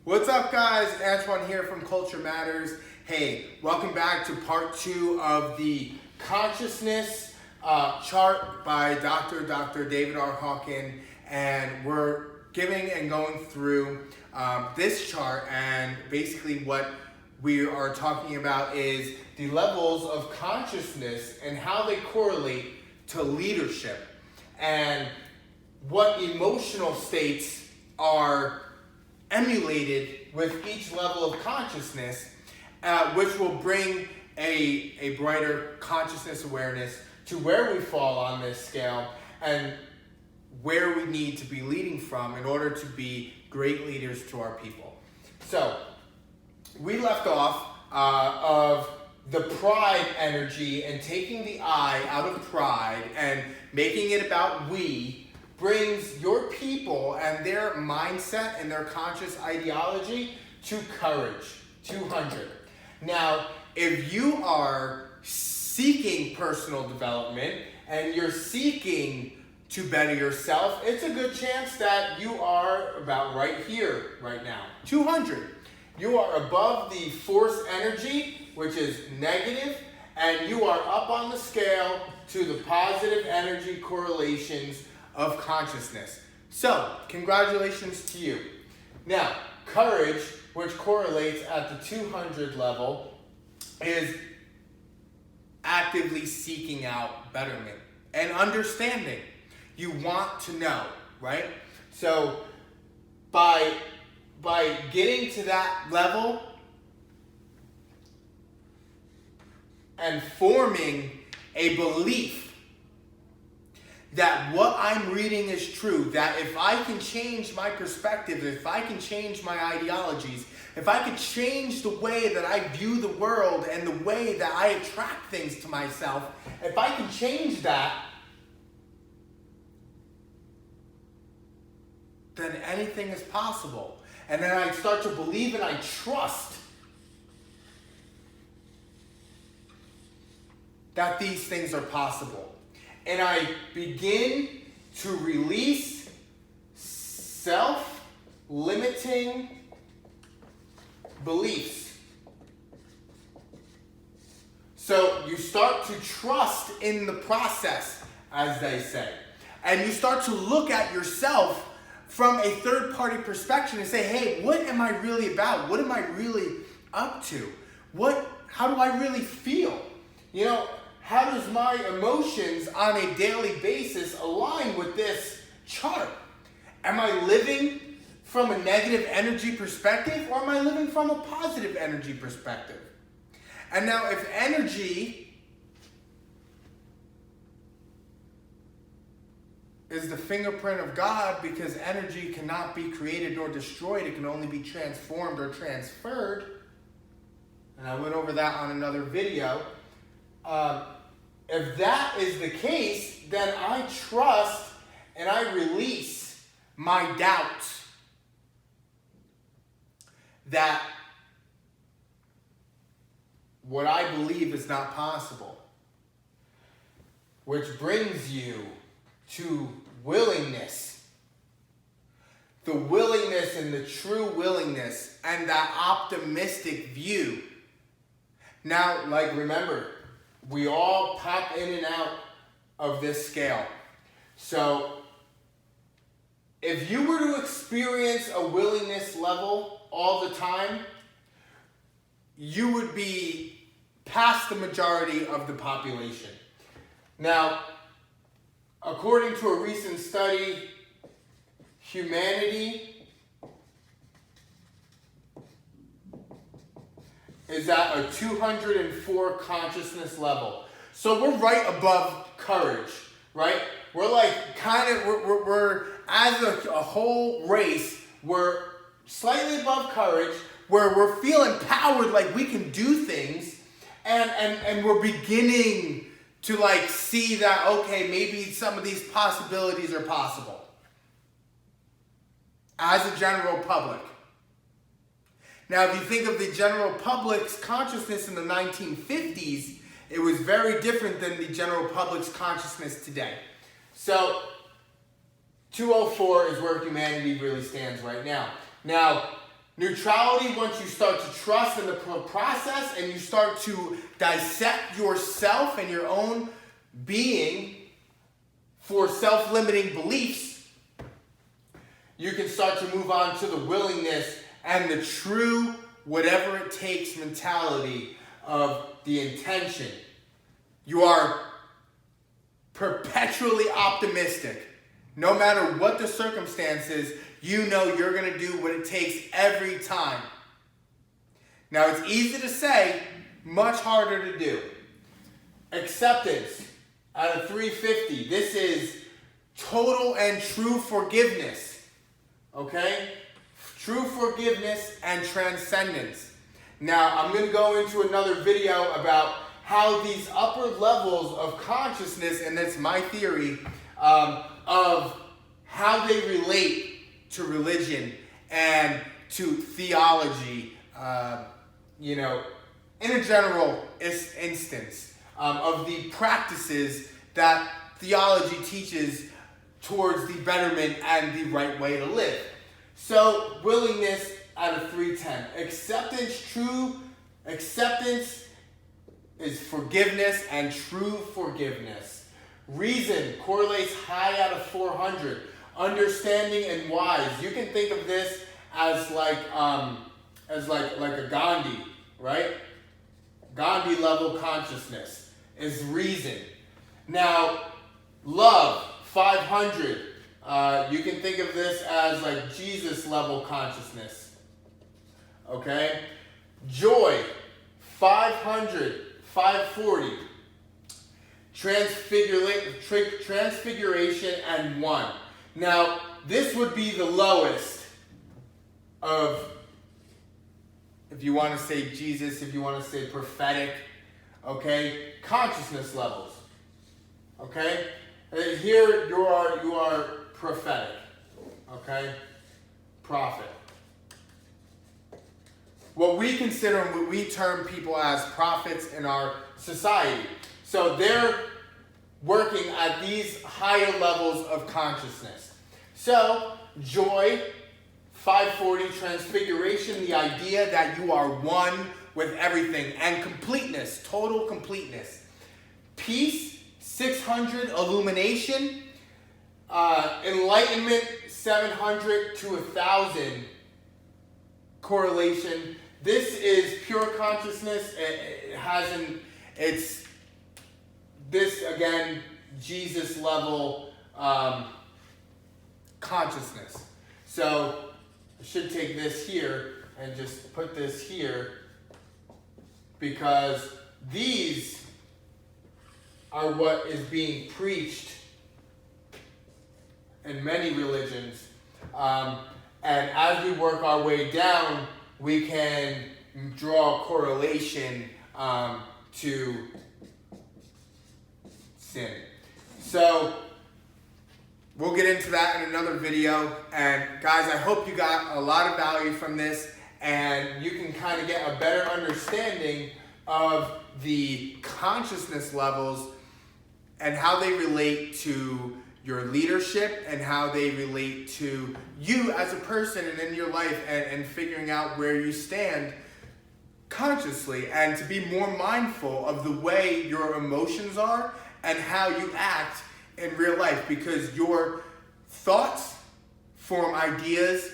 What's up, guys? Antoine here from Culture Matters. Hey, welcome back to part 2 of the consciousness chart by Dr. David R. Hawken, and we're giving and going through this chart, and basically what we are talking about is the levels of consciousness and how they correlate to leadership and what emotional states are emulated with each level of consciousness, which will bring a brighter consciousness awareness to where we fall on this scale and where we need to be leading from in order to be great leaders to our people. So we left off of the pride energy, and taking the I out of pride and making it about we brings your people and their mindset and their conscious ideology to courage, 200. Now, if you are seeking personal development and you're seeking to better yourself, it's a good chance that you are about right here, right now, 200. You are above the force energy, which is negative, and you are up on the scale to the positive energy correlations of consciousness. So, congratulations to you. Now, courage, which correlates at the 200 level, is actively seeking out betterment and understanding. You want to know, right? So, by getting to that level and forming a belief that what I'm reading is true, that if I can change my perspective, if I can change my ideologies, if I can change the way that I view the world and the way that I attract things to myself, if I can change that, then anything is possible. And then I start to believe and I trust that these things are possible. And I begin to release self-limiting beliefs. So you start to trust in the process, as they say. And you start to look at yourself from a third-party perspective and say, hey, what am I really about? What am I really up to? How do I really feel? You know, how does my emotions on a daily basis align with this chart? Am I living from a negative energy perspective, or am I living from a positive energy perspective? And now if energy is the fingerprint of God, because energy cannot be created nor destroyed, it can only be transformed or transferred, and I went over that on another video. If that is the case, then I trust and I release my doubts that what I believe is not possible, which brings you to willingness. The willingness and the true willingness and that optimistic view. Now, like, remember, we all pop in and out of this scale. So, if you were to experience a willingness level all the time, you would be past the majority of the population. Now, according to a recent study, humanity is at a 204 consciousness level. So we're right above courage, right? We're like we're as a whole race, we're slightly above courage, where we're feeling empowered, like we can do things, and we're beginning to like see that, okay, maybe some of these possibilities are possible as a general public. Now, if you think of the general public's consciousness in the 1950s, it was very different than the general public's consciousness today. So, 204 is where humanity really stands right now. Now, Neutrality, once you start to trust in the process and you start to dissect yourself and your own being for self-limiting beliefs, you can start to move on to the willingness and the true whatever it takes mentality of the intention. You are perpetually optimistic. No matter what the circumstances, you know you're going to do what it takes every time. Now, it's easy to say, much harder to do. Acceptance out of 350. This is total and true forgiveness. Okay? True forgiveness and transcendence. Now, I'm going to go into another video about how these upper levels of consciousness, and that's my theory, of how they relate to religion and to theology, in a general instance, of the practices that theology teaches towards the betterment and the right way to live. So, willingness out of 310. True acceptance is forgiveness and true forgiveness. Reason correlates high out of 400. Understanding and wise. You can think of this as like a Gandhi, right? Gandhi level consciousness is reason. Now, love, 500. You can think of this as like Jesus level consciousness. Okay? Joy, 500, 540. Transfiguration and 1. Now, this would be the lowest of, if you want to say Jesus, if you want to say prophetic, okay, consciousness levels. Okay? Here you are prophetic. Okay? Prophet. What we consider and what we term people as prophets in our society. So they're working at these higher levels of consciousness. So, joy, 540, transfiguration, the idea that you are one with everything, and completeness, total completeness. Peace, 600, illumination, enlightenment, 700 to 1,000, correlation. This is pure consciousness. It's this, again, Jesus level consciousness. So I should take this here and just put this here, because these are what is being preached in many religions. And as we work our way down, we can draw a correlation to sin. So we'll get into that in another video. And guys, I hope you got a lot of value from this, and you can kind of get a better understanding of the consciousness levels and how they relate to your leadership and how they relate to you as a person and in your life, and figuring out where you stand consciously, and to be more mindful of the way your emotions are and how you act in real life, because your thoughts form ideas,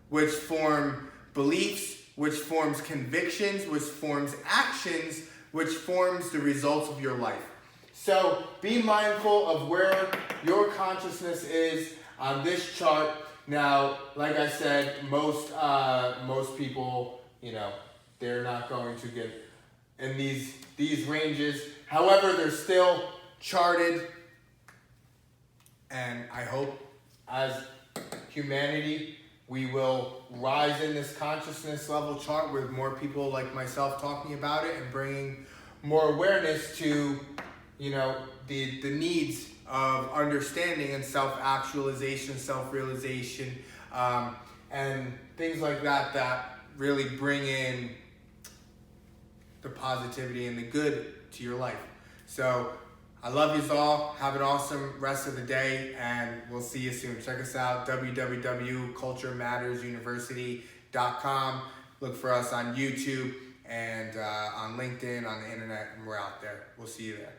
which form beliefs, which forms convictions, which forms actions, which forms the results of your life. So be mindful of where your consciousness is on this chart. Now, like I said, most people, they're not going to get in these ranges. However, they're still charted, and I hope as humanity we will rise in this consciousness level chart with more people like myself talking about it and bringing more awareness to the needs of understanding and self-actualization, self-realization, and things like that really bring in the positivity and the good to your life. So I love yous all. Have an awesome rest of the day, and we'll see you soon. Check us out, www.culturemattersuniversity.com. consciousnesscoaching.com. Look for us on YouTube and on LinkedIn, on the internet, and we're out there. We'll see you there.